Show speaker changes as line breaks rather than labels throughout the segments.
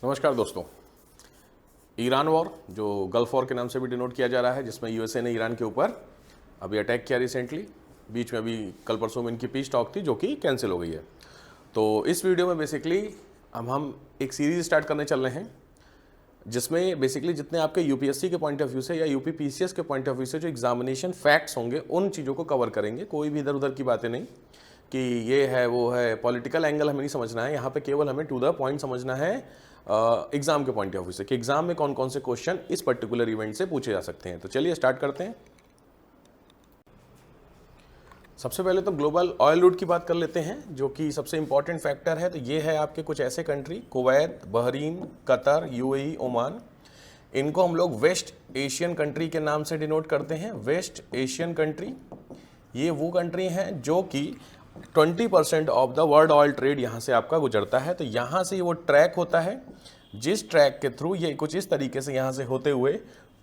नमस्कार दोस्तों। Iran war, जो गल्फ वॉर के नाम से भी डिनोट किया जा रहा है, जिसमें यूएसए ने ईरान के ऊपर अभी अटैक किया रिसेंटली। बीच में अभी कल परसों में इनकी पीस टॉक थी जो कि कैंसिल हो गई है। तो इस वीडियो में बेसिकली हम एक सीरीज स्टार्ट करने चल रहे हैं जिसमें बेसिकली जितने आपके यूपीएससी के पॉइंट ऑफ व्यू से या यूपी पीसीएस के पॉइंट ऑफ व्यू से जो एग्जामिनेशन फैक्ट्स होंगे उन चीज़ों को कवर करेंगे। कोई भी इधर उधर की बातें नहीं कि ये है वो है, पॉलिटिकल एंगल हमें नहीं समझना है। यहाँ पे केवल हमें टू द पॉइंट समझना है एग्जाम के पॉइंट ऑफ व्यू से कि एग्जाम में कौन कौन से क्वेश्चन इस पर्टिकुलर इवेंट से पूछे जा सकते हैं। तो चलिए स्टार्ट करते हैं। सबसे पहले तो ग्लोबल ऑयल रूट की बात कर लेते हैं, जो कि सबसे इंपॉर्टेंट फैक्टर है। तो ये है आपके कुछ ऐसे country, Kuwait, Bahrain, Qatar, UAE, Oman. इनको हम लोग वेस्ट एशियन कंट्री के नाम से डिनोट करते हैं। वेस्ट एशियन कंट्री ये वो कंट्री हैं जो कि 20% of the world oil trade यहाँ से आपका गुजरता है। तो यहाँ से वो ट्रैक होता है, जिस ट्रैक के थ्रू ये कुछ इस तरीके से यहाँ से होते हुए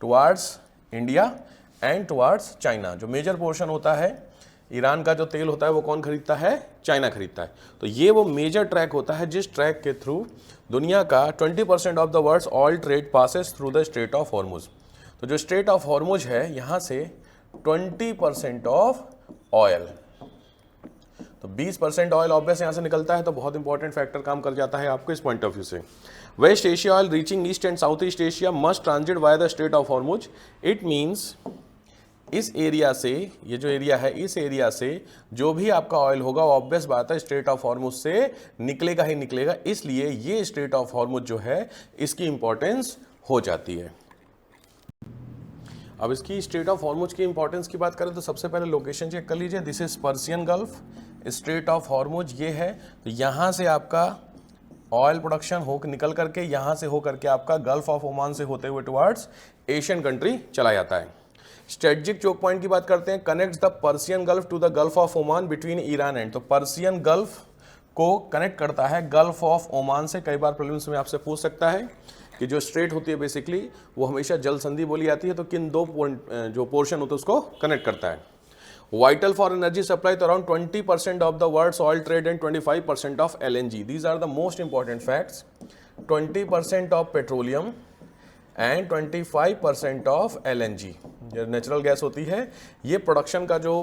towards India and towards China. जो मेजर पोर्शन होता है ईरान का जो तेल होता है वो कौन खरीदता है? चाइना खरीदता है। तो ये वो मेजर ट्रैक होता है जिस ट्रैक के थ्रू दुनिया का 20% of the world's oil trade passes through the strait of Hormuz. तो जो स्ट्रेट ऑफ हॉर्मुज है यहाँ से 20% ऑफ ऑयल, तो 20% ऑयल ऑब्वियस यहाँ से निकलता है। तो बहुत इंपॉर्टेंट फैक्टर काम कर जाता है आपको इस पॉइंट ऑफ व्यू से। West Asia oil reaching east and south east Asia must transit via the strait of Hormuz. It means इस एरिया से, ये जो एरिया है, इस एरिया से जो भी आपका ऑयल होगा वो ऑब्वियस बात है स्ट्रेट ऑफ हॉर्मुज से निकलेगा ही निकलेगा। इसलिए ये स्ट्रेट ऑफ हॉर्मुज जो है इसकी इंपॉर्टेंस हो जाती है। अब इसकी स्ट्रेट ऑफ हॉर्मुज की इंपॉर्टेंस की बात करें तो सबसे पहले लोकेशन चेक कर लीजिए। This is Persian gulf, straight of Hormuz ये है। तो यहाँ से आपका ऑयल प्रोडक्शन हो निकल करके यहाँ से हो करके आपका गल्फ ऑफ ओमान से होते हुए टुवार्ड्स एशियन कंट्री चला जाता है। स्ट्रेटेजिक चोक पॉइंट की बात करते हैं। Connects the Persian Gulf to the Gulf of Oman between Iran and. तो पर्सियन गल्फ को कनेक्ट करता है गल्फ ऑफ ओमान से। कई बार प्रीलिम्स में आपसे पूछ सकता है कि जो स्ट्रेट होती है बेसिकली वो हमेशा जल संधि बोली जाती है, तो किन दो जो पोर्शन होते हैं उसको कनेक्ट करता है। वाइटल फॉर एनर्जी सप्लाई, तो around 20% of the world's oil trade and 25% of LNG. These are the most important facts. 20% of petroleum and 25% of LNG, जो नेचुरल गैस होती है। ये प्रोडक्शन का जो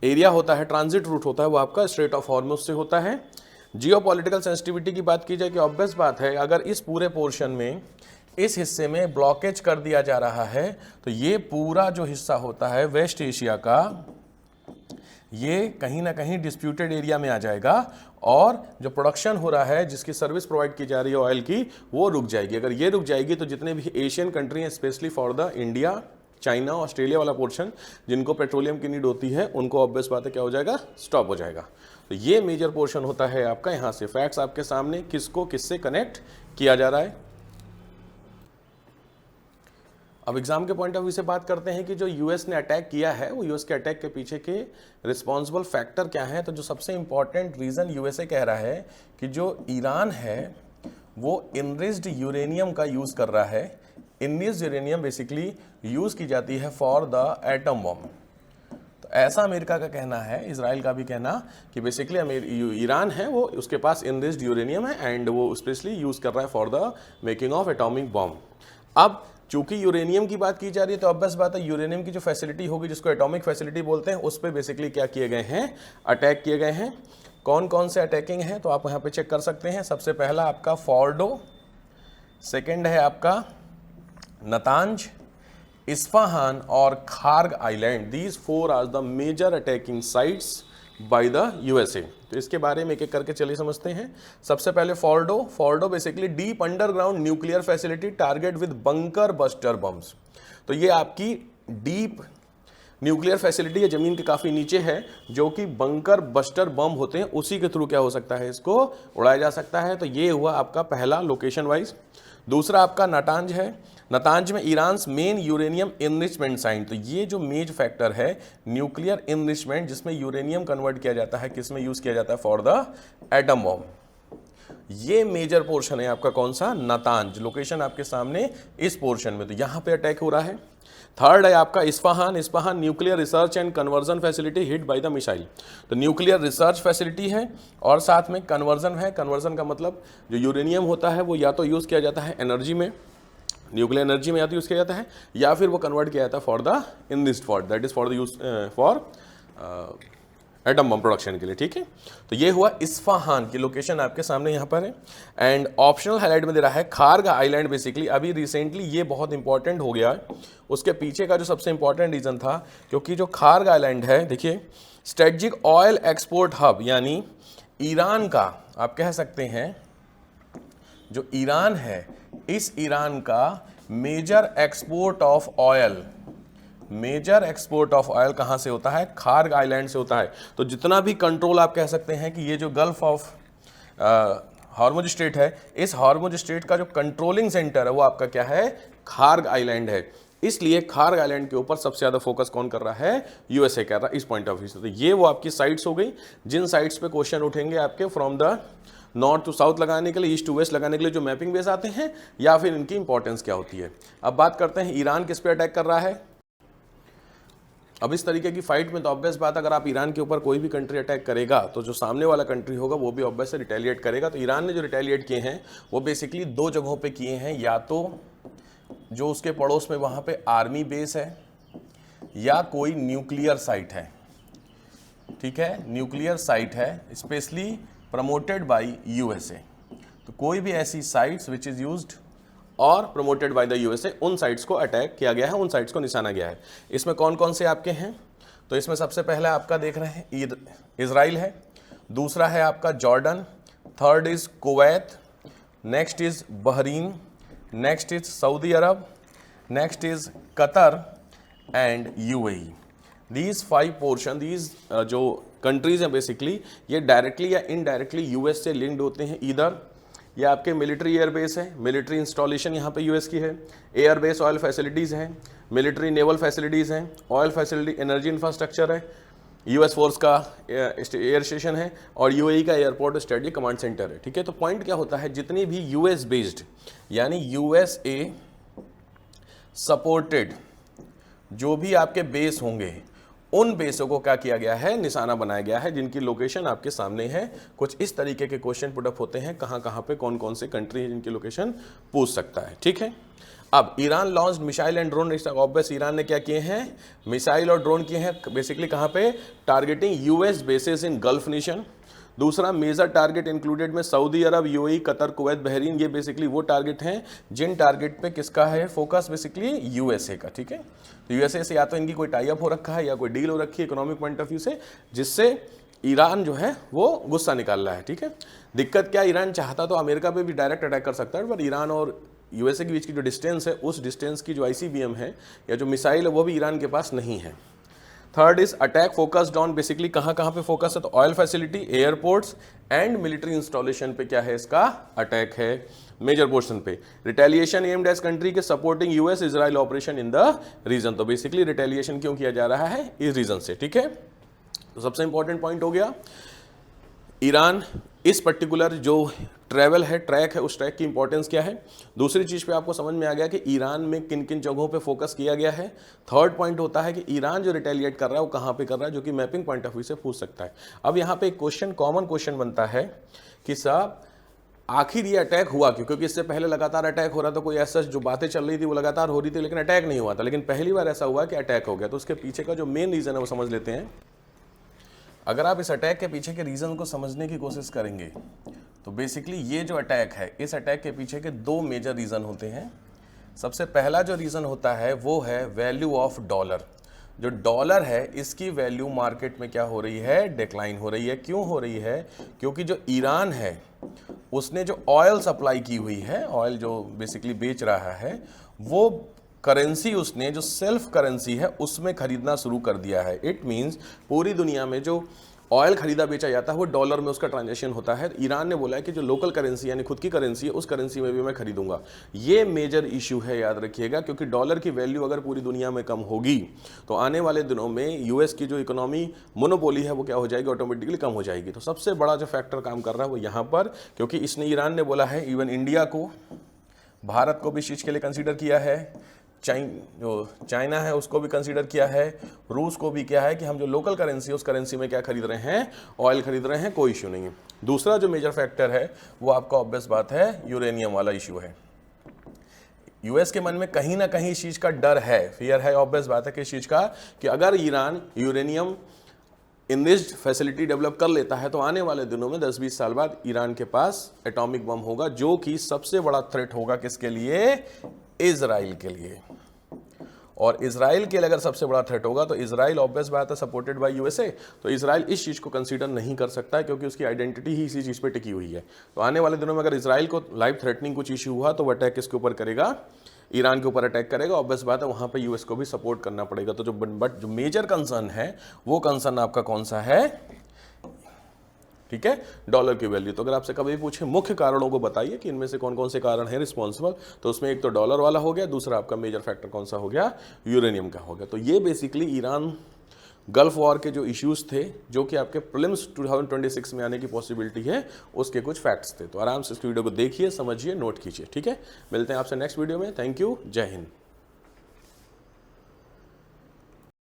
एरिया होता है, ट्रांजिट रूट होता है, वो आपका स्ट्रेट ऑफ हॉर्मुज से होता है। जियोपॉलिटिकल सेंसिटिविटी की बात की जाए कि ऑब्वियस बात है अगर इस पूरे पोर्शन में, इस हिस्से में ब्लॉकेज कर दिया जा रहा है तो ये पूरा जो हिस्सा होता है वेस्ट एशिया का, ये कहीं ना कहीं डिस्प्यूटेड एरिया में आ जाएगा और जो प्रोडक्शन हो रहा है, जिसकी सर्विस प्रोवाइड की जा रही है ऑयल की, वो रुक जाएगी। अगर ये रुक जाएगी तो जितने भी एशियन कंट्री हैं, specially for the India, China, Australia वाला पोर्शन, जिनको पेट्रोलियम की नीड होती है, उनको ऑब्वियस बात है क्या हो जाएगा? स्टॉप हो जाएगा। तो ये मेजर पोर्शन होता है आपका। यहाँ से फैक्ट्स आपके सामने, किसको किससे कनेक्ट किया जा रहा है। अब एग्जाम के पॉइंट ऑफ व्यू से बात करते हैं कि जो यूएस ने अटैक किया है, वो यूएस के अटैक के पीछे के रिस्पॉन्सिबल फैक्टर क्या है। तो जो सबसे इंपॉर्टेंट रीजन यूएसए कह रहा है कि जो ईरान है वो इनरिच्ड यूरेनियम का यूज कर रहा है। इनरिच्ड यूरेनियम बेसिकली यूज की जाती है फॉर द एटम बम। तो ऐसा अमेरिका का कहना है, इजराइल का भी कहना, कि बेसिकली ईरान है वो, उसके पास इनरिच्ड यूरेनियम है एंड वो स्पेशली यूज कर रहा है for the making of atomic bomb. अब चूंकि यूरेनियम की बात की जा रही है तो ऑब्वियस बात है यूरेनियम की जो फैसिलिटी होगी, जिसको एटॉमिक फैसिलिटी बोलते हैं, उस पर बेसिकली क्या किए गए हैं? अटैक किए गए हैं। कौन कौन से अटैकिंग है तो आप यहाँ पे चेक कर सकते हैं। सबसे पहला आपका फॉर्डो, सेकेंड है आपका नतांज, इस्फहान और Kharg island. These 4 are the major attacking sites by the USA. तो इसके बारे में एक एक करके चलिए समझते हैं। सबसे पहले Fordow basically deep underground nuclear facility target with bunker buster bombs. तो ये आपकी डीप न्यूक्लियर फैसिलिटी है, जमीन के काफ़ी नीचे है, जो कि बंकर बस्टर बम होते हैं, उसी के थ्रू क्या हो सकता है? इसको उड़ाया जा सकता है। तो ये हुआ आपका पहला लोकेशन वाइज। दूसरा आपका नतांज है। नतांज में Iran main uranium enrichment site. तो ये जो मेज फैक्टर है न्यूक्लियर इनरिचमेंट, जिसमें यूरेनियम कन्वर्ट किया जाता है, किसमें यूज किया जाता है? For the atom bomb. ये मेजर पोर्शन है आपका कौन सा? नतांज। लोकेशन आपके सामने इस पोर्शन में। तो यहाँ पे अटैक हो रहा है। थर्ड है आपका Isfahan, Isfahan nuclear research and conversion facility hit by the missile. तो न्यूक्लियर रिसर्च फैसिलिटी है और साथ में कन्वर्जन है। कन्वर्जन का मतलब जो यूरेनियम होता है वो या तो यूज़ किया जाता है एनर्जी में, न्यूक्लियर एनर्जी में या तो यूज़ किया जाता है, या फिर वो कन्वर्ट किया जाता है for the enlist for that is for the use for atom bomb production के लिए, ठीक है। तो ये हुआ इस्फहान की लोकेशन आपके सामने यहाँ पर है। एंड ऑप्शनल हाईलाइट में दे रहा है खार्ग आइलैंड। बेसिकली अभी रिसेंटली ये बहुत इंपॉर्टेंट हो गया, उसके पीछे का जो सबसे इंपॉर्टेंट रीज़न था, क्योंकि जो खार्ग आइलैंड है, देखिए स्ट्रेटजिक ऑयल एक्सपोर्ट हब, यानी ईरान का, आप कह सकते हैं जो ईरान है, इस ईरान का major export of oil, major export of oil कहाँ से होता है? खार्ग आइलैंड से होता है। तो जितना भी कंट्रोल आप कह सकते हैं कि ये जो गल्फ ऑफ हॉर्मुज स्ट्रेट है, इस हॉर्मुज स्ट्रेट का जो कंट्रोलिंग सेंटर है वो आपका क्या है? खार्ग आइलैंड है। इसलिए खार्ग आइलैंड के ऊपर सबसे ज़्यादा फोकस कौन कर रहा है? यूएसए कर रहा है इस पॉइंट ऑफ व्यू से। तो ये वो आपकी साइट्स हो गई जिन साइट्स पे क्वेश्चन उठेंगे आपके from the north to south लगाने के लिए, ईस्ट टू वेस्ट लगाने के लिए जो मैपिंग बेस आते हैं, या फिर इनकी इंपॉर्टेंस क्या होती है। अब बात करते हैं ईरान किस पे अटैक कर रहा है। अब इस तरीके की फाइट में तो ऑब्वियस बात, अगर आप ईरान के ऊपर कोई भी कंट्री अटैक करेगा तो जो सामने वाला कंट्री होगा वो भी ऑब्वियस से रिटेलिएट करेगा। तो ईरान ने जो रिटेलिएट किए हैं वो बेसिकली दो जगहों पे किए हैं, या तो जो उसके पड़ोस में वहाँ पे आर्मी बेस है या कोई न्यूक्लियर साइट है, ठीक है, न्यूक्लियर साइट है स्पेशली प्रमोटेड बाय यूएसए। तो कोई भी ऐसी साइट्स विच इज़ यूज्ड और प्रमोटेड बाय द यूएसए, उन साइट्स को अटैक किया गया है, उन साइट्स को निशाना गया है। इसमें कौन कौन से आपके हैं? तो इसमें सबसे पहला आपका देख रहे हैं इजराइल है, दूसरा है आपका Jordan, third is Kuwait, next is Bahrain, next is Saudi Arab, next is Qatar and UAE. These 5 portion, these जो कंट्रीज हैं बेसिकली, ये डायरेक्टली या इनडायरेक्टली यूएस से लिंक्ड होते हैं। इधर ये आपके मिलिट्री एयरबेस है, मिलिट्री इंस्टॉलेशन यहाँ पे यूएस की है, एयरबेस ऑयल फैसिलिटीज़ हैं, मिलिट्री नेवल फैसिलिटीज़ हैं, ऑयल फैसिलिटी, एनर्जी इंफ्रास्ट्रक्चर है, यूएस फोर्स का एयर स्टेशन है, और यूएई का एयरपोर्ट स्ट्रेटजिक कमांड सेंटर है, ठीक है। तो पॉइंट क्या होता है, जितनी भी यूएस बेस्ड यानी यूएसए सपोर्टेड जो भी आपके बेस होंगे, उन बेसों को क्या किया गया है? निशाना बनाया गया है, जिनकी लोकेशन आपके सामने है। कुछ इस तरीके के क्वेश्चन पुटअप होते हैं, कहाँ कहाँ पे कौन कौन से कंट्री है जिनकी लोकेशन पूछ सकता है, ठीक है। अब Iran launch missile and drone. Obvious Iran ने क्या किए हैं? मिसाइल और ड्रोन किए हैं, बेसिकली कहाँ पे? टारगेटिंग यूएस बेसिस इन गल्फ नेशन। दूसरा मेजर टारगेट इंक्लूडेड में सऊदी अरब, यूएई, कतर, कुवैत, बहरीन। ये बेसिकली वो टारगेट हैं जिन टारगेट पे किसका है फोकस? बेसिकली यूएसए का, ठीक है। तो यूएसए से या तो इनकी कोई टाई अप हो रखा है या कोई डील हो रखी है इकोनॉमिक पॉइंट ऑफ व्यू से, जिससे ईरान जो है वो गुस्सा निकाल रहा है, ठीक है। दिक्कत क्या, ईरान चाहता तो अमेरिका पे भी डायरेक्ट अटैक कर सकता है, पर ईरान और यूएसए के बीच की जो डिस्टेंस है, उस डिस्टेंस की जो आईसीबीएम है या जो मिसाइल है वो भी ईरान के पास नहीं है। Third is attack focused on, basically कहाँ कहाँ पे फोकस है? तो oil facility, airports and military installation पे क्या है इसका अटैक है, मेजर पोर्शन पे। रिटेलिएशन एम्ड एज कंट्री के supporting US Israel operation in the region. तो बेसिकली रिटेलिएशन क्यों किया जा रहा है? इस रीजन से, ठीक है। तो सबसे इंपॉर्टेंट पॉइंट हो गया ईरान, इस पर्टिकुलर जो ट्रैवल है, ट्रैक है, उस ट्रैक की इंपॉर्टेंस क्या है। दूसरी चीज़ पे आपको समझ में आ गया कि ईरान में किन किन जगहों पे फोकस किया गया है। थर्ड पॉइंट होता है कि ईरान जो रिटेलिएट कर रहा है वो कहाँ पे कर रहा है, जो कि मैपिंग पॉइंट ऑफ व्यू से पूछ सकता है। अब यहाँ पे एक क्वेश्चन, कॉमन क्वेश्चन बनता है कि साहब आखिर ये अटैक हुआ क्यों? क्योंकि इससे पहले लगातार अटैक हो रहा था, कोई ऐसा जो बातें चल रही थी वो लगातार हो रही थी, लेकिन अटैक नहीं हुआ था। लेकिन पहली बार ऐसा हुआ कि अटैक हो गया। तो उसके पीछे का जो मेन रीज़न है वो समझ लेते हैं। अगर आप इस अटैक के पीछे के रीज़न को समझने की कोशिश करेंगे तो बेसिकली ये जो अटैक है, इस अटैक के पीछे के 2 मेजर रीज़न होते हैं। सबसे पहला जो रीज़न होता है वो है वैल्यू ऑफ डॉलर। जो डॉलर है इसकी वैल्यू मार्केट में क्या हो रही है? डिक्लाइन हो रही है। क्यों हो रही है? क्योंकि जो ईरान है उसने जो ऑयल सप्लाई की हुई है, ऑयल जो बेसिकली बेच रहा है, वो करेंसी उसने जो सेल्फ करेंसी है उसमें खरीदना शुरू कर दिया है। इट मीन्स पूरी दुनिया में जो ऑयल खरीदा बेचा जाता है वो डॉलर में उसका ट्रांजैक्शन होता है। ईरान ने बोला है कि जो लोकल करेंसी यानी खुद की करेंसी है, उस करेंसी में भी मैं खरीदूंगा। ये मेजर इशू है, याद रखिएगा, क्योंकि डॉलर की वैल्यू अगर पूरी दुनिया में कम होगी तो आने वाले दिनों में यूएस की जो इकोनॉमी मोनोपोली है वो क्या हो जाएगी? ऑटोमेटिकली कम हो जाएगी। तो सबसे बड़ा जो फैक्टर काम कर रहा है वो यहाँ पर, क्योंकि इसने ईरान ने बोला है, इवन इंडिया को, भारत को भी इस चीज़ के लिए कंसीडर किया है, जो चाइना है उसको भी कंसीडर किया है, रूस को भी किया है कि हम जो लोकल करेंसी है उस करेंसी में क्या खरीद रहे हैं, ऑयल खरीद रहे हैं, कोई इश्यू नहीं है। दूसरा जो मेजर फैक्टर है वो आपका ऑब्वियस बात है यूरेनियम वाला इश्यू है। यूएस के मन में कहीं ना कहीं इस चीज का डर है, फियर है, ऑब्वियस बात है कि इस चीज का कि अगर Iran uranium enriched facility develop कर लेता है तो आने वाले दिनों में 10-20 साल बाद ईरान के पास एटॉमिक बम होगा, जो कि सबसे बड़ा थ्रेट होगा किसके लिए, इजराइल के लिए। और इजराइल के लिए अगर सबसे बड़ा थ्रेट होगा तो इजराइल ऑब्वियस बात है सपोर्टेड बाय यूएसए, तो इजराइल इस चीज को कंसीडर नहीं कर सकता है क्योंकि उसकी आइडेंटिटी ही इसी चीज पे टिकी हुई है। तो आने वाले दिनों में अगर इजराइल को लाइव थ्रेटनिंग कुछ इश्यू हुआ तो वो अटैक किसके ऊपर करेगा, ईरान के ऊपर अटैक करेगा। ऑब्वियस बात है वहां पे यूएस को भी सपोर्ट करना पड़ेगा। तो जो मेजर कंसर्न है वो कंसर्न आपका कौन सा है, ठीक है, डॉलर की वैल्यू। तो अगर आपसे कभी पूछे मुख्य कारणों को बताइए कि इनमें से कौन कौन से कारण हैं रिस्पॉन्सिबल, तो उसमें एक तो डॉलर वाला हो गया, दूसरा आपका मेजर फैक्टर कौन सा हो गया, यूरेनियम का हो गया। तो ये बेसिकली ईरान गल्फ वॉर के जो इश्यूज थे, जो कि आपके प्रीलिम्स 2026 में आने की पॉसिबिलिटी है, उसके कुछ फैक्ट्स थे। तो आराम से इस वीडियो को देखिए, समझिए, नोट कीजिए, ठीक है। मिलते हैं आपसे नेक्स्ट वीडियो में। थैंक यू, जय हिंद।